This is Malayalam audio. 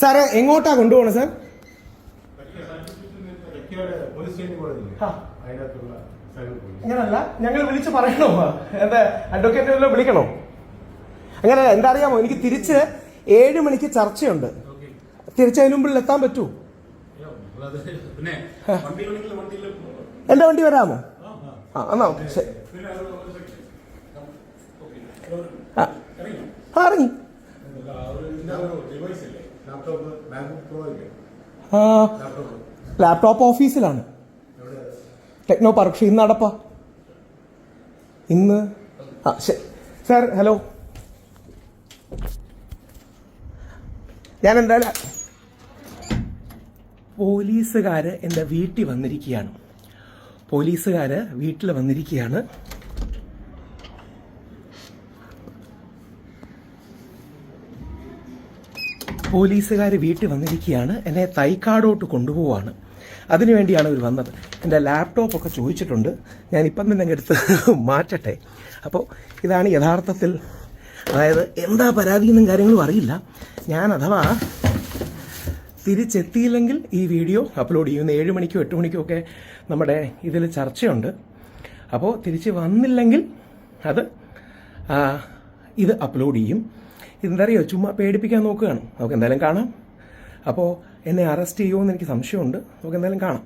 സാറേ എങ്ങോട്ടാ കൊണ്ടുപോകണം സാർ? അങ്ങനല്ല, ഞങ്ങൾ വിളിച്ച് പറയണോ? എന്താ അഡ്വക്കേറ്റ് വിളിക്കണോ? അങ്ങനെ എന്താ അറിയാമോ, എനിക്ക് തിരിച്ച് 7 മണിക്ക് ചർച്ചയുണ്ട്. തിരിച്ചതിന് മുമ്പിൽ എത്താൻ പറ്റൂ? എന്റെ വണ്ടി വരാമോ? എന്നാ ശരി. ഇറങ്ങി. ലാപ്ടോപ്പ് ഓഫീസിലാണ്, ടെക്നോ പാർക്ക്. പക്ഷെ ഇന്ന് അടപ്പാ. ഇന്ന് സാർ ഹലോ, ഞാൻ എന്തായാലും പോലീസുകാര് എൻ്റെ വീട്ടിൽ വന്നിരിക്കുകയാണ്. പോലീസുകാര് വീട്ടിൽ വന്നിരിക്കുകയാണ്. എന്നെ തൈക്കാടോട്ട് കൊണ്ടുപോവാണ്. അതിനുവേണ്ടിയാണ് ഇവർ വന്നത്. എൻ്റെ ലാപ്ടോപ്പൊക്കെ ചോദിച്ചിട്ടുണ്ട്. ഞാനിപ്പം തന്നെ എടുത്ത് മാറ്റട്ടെ. അപ്പോൾ ഇതാണ് യഥാർത്ഥത്തിൽ, അതായത് എന്താ പരാതിയെന്നും കാര്യങ്ങളും അറിയില്ല. ഞാൻ അഥവാ തിരിച്ചെത്തിയില്ലെങ്കിൽ ഈ വീഡിയോ അപ്ലോഡ് ചെയ്യുന്ന 7 മണിക്കോ 8 മണിക്കോ ഒക്കെ നമ്മുടെ ഇതിൽ ചർച്ചയുണ്ട്. അപ്പോൾ തിരിച്ച് വന്നില്ലെങ്കിൽ ഇത് അപ്ലോഡ് ചെയ്യും. ഇതെന്താ അറിയോ, ചുമ്മാ പേടിപ്പിക്കാൻ നോക്കുകയാണ്. നമുക്ക് എന്തായാലും കാണാം. അപ്പോൾ എന്നെ അറസ്റ്റ് ചെയ്യുമോ എന്ന് എനിക്ക് സംശയമുണ്ട്. നമുക്ക് എന്തായാലും കാണാം.